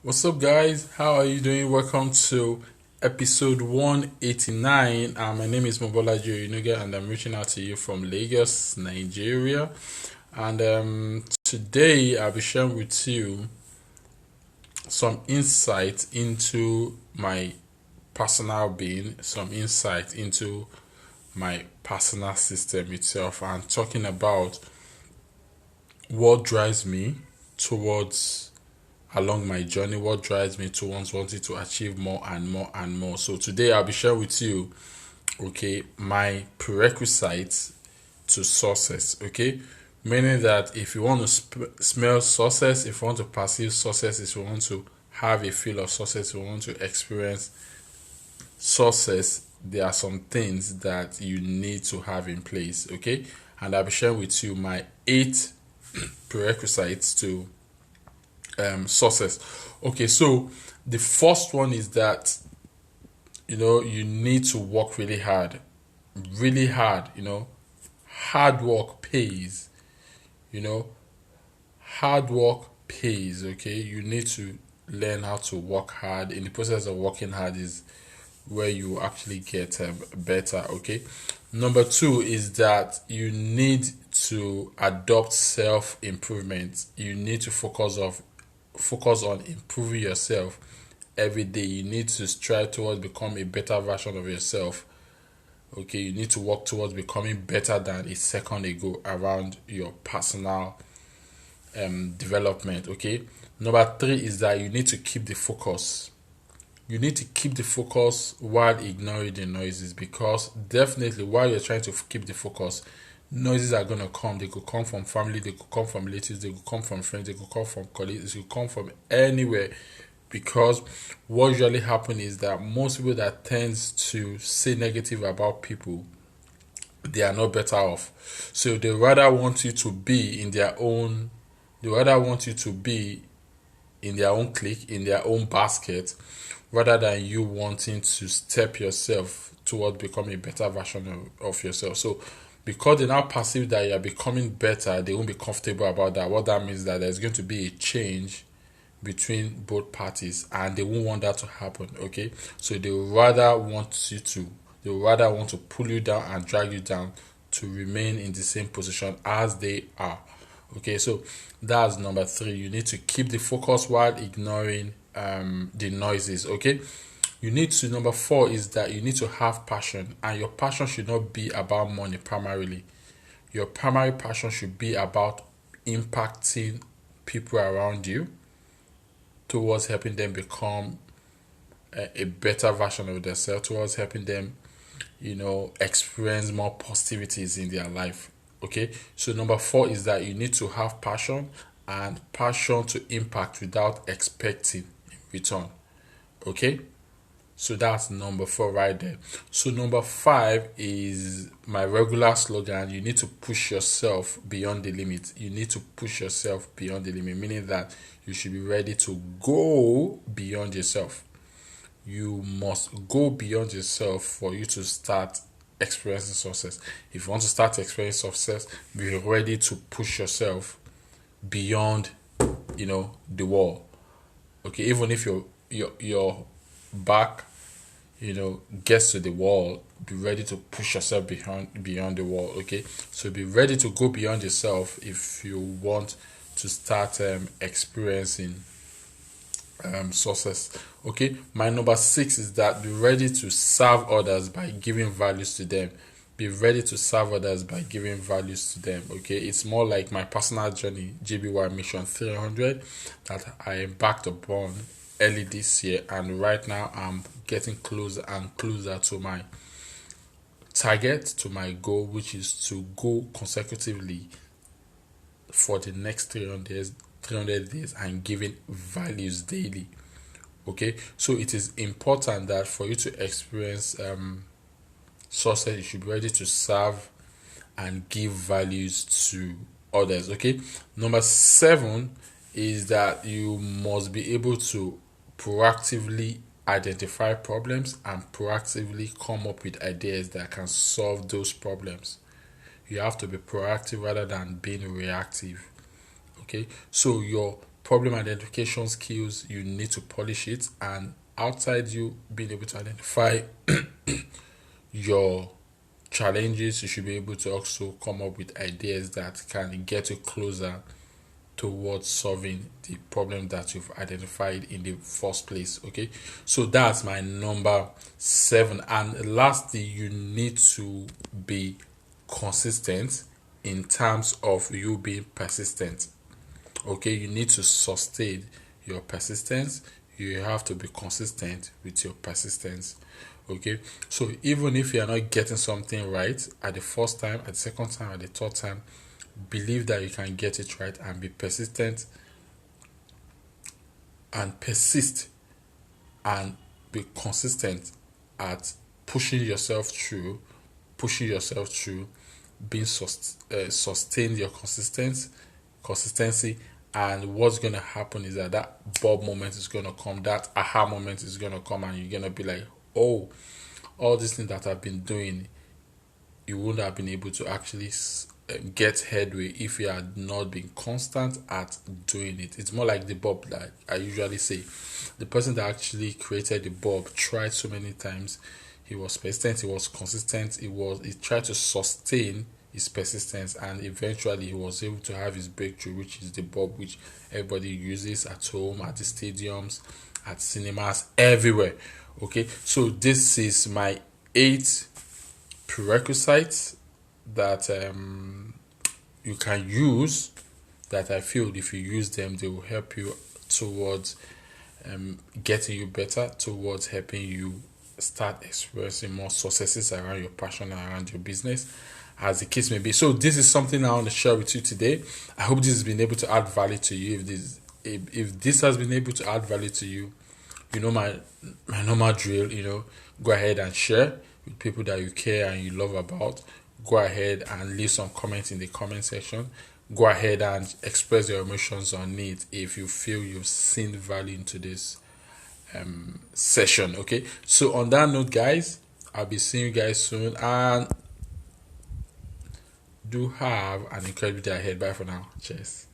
What's up, guys? How are you doing? Welcome to episode 189. My name is Mobola Yunuga, and I'm reaching out to you from Lagos, Nigeria. And today I'll be sharing with you some insight into my personal being, some insight into my personal system itself, and talking about what drives me towards along my journey, what drives me towards wanting to achieve more and more and more. So today I'll be sharing with you, okay, my prerequisites to success, okay? Meaning that if you want to smell success, if you want to perceive success, if you want to have a feel of success, if you want to experience success, there are some things that you need to have in place, okay? And I'll be sharing with you my 8 prerequisites to success. Okay, so the first one is that you need to work really hard, really hard. Hard work pays. You know, hard work pays. Okay, you need to learn how to work hard. In the process of working hard is where you actually get better. Okay, number two is that you need to adopt self improvement. You need to focus on improving yourself every day. You need to strive towards become a better version of yourself. Okay, you need to work towards becoming better than a second ago around your personal development. Okay, number three is that you need to keep the focus. You need to keep the focus while ignoring the noises, because definitely while you're trying to keep the focus, noises are going to come. They could come from family, they could come from relatives, they could come from friends, they could come from colleagues, they could come from anywhere. Because what usually happens is that most people that tends to say negative about people, they are not better off. So they rather want you to be in their own, they rather want you to be in their own clique, in their own basket, rather than you wanting to step yourself toward becoming a better version of yourself. So because they now perceive that you're becoming better, they won't be comfortable about that. What that means is that there's going to be a change between both parties, and they won't want that to happen. Okay, so they rather want to pull you down and drag you down to remain in the same position as they are. Okay, so that's number three. You need to keep the focus while ignoring the noises. Okay, you need to, number four is that you need to have passion, and your passion should not be about money primarily. Your primary passion should be about impacting people around you towards helping them become a better version of themselves, towards helping them, experience more positivities in their life. Okay, so number four is that you need to have passion, and passion to impact without expecting in return. Okay, so that's number four right there. So number five is my regular slogan. You need to push yourself beyond the limit. You need to push yourself beyond the limit, meaning that you should be ready to go beyond yourself. You must go beyond yourself for you to start experiencing success. If you want to start experiencing success, be ready to push yourself beyond, the wall. Okay, even if your back gets to the wall, be ready to push yourself beyond the wall. Okay, so be ready to go beyond yourself if you want to start experiencing success. Okay, my number six is that be ready to serve others by giving values to them. Be ready to serve others by giving values to them. Okay, it's more like my personal journey, GBY Mission 300, that I embarked upon early this year, and right now I'm getting closer and closer to my target, to my goal, which is to go consecutively for the next 300 days and giving values daily. Okay, so it is important that for you to experience success, you should be ready to serve and give values to others. Okay, number seven is that you must be able to proactively identify problems and proactively come up with ideas that can solve those problems. You have to be proactive rather than being reactive. Okay, so your problem identification skills, you need to polish it. And outside you being able to identify your challenges, you should be able to also come up with ideas that can get you closer towards solving the problem that you've identified in the first place. Okay, so that's my number 7. And lastly, you need to be consistent in terms of you being persistent. Okay, you need to sustain your persistence. You have to be consistent with your persistence. Okay, so even if you are not getting something right at the first time, at the second time, at the third time, believe that you can get it right and be persistent and persist and be consistent at pushing yourself through, being sustain your consistency. And what's going to happen is that Bob moment is going to come, that aha moment is going to come, and you're going to be like, oh, all these things that I've been doing, you wouldn't have been able to actually get headway if you had not been constant at doing it. It's more like the bulb that I usually say. The person that actually created the bulb tried so many times. He was persistent, he was consistent, he tried to sustain his persistence, and eventually he was able to have his breakthrough, which is the bulb which everybody uses at home, at the stadiums, at cinemas, everywhere. Okay, so this is my 8 prerequisites that you can use, that I feel if you use them, they will help you towards getting you better, towards helping you start experiencing more successes around your passion, around your business, as the case may be. So this is something I want to share with you today. I hope this has been able to add value to you. If this has been able to add value to you, you know my normal drill. Go ahead and share with people that you care and you love about. Go ahead and leave some comments in the comment section. Go ahead and express your emotions on it if you feel you've seen value into this session. Okay, so on that note, guys, I'll be seeing you guys soon, and do have an incredible day ahead. Bye for now. Cheers.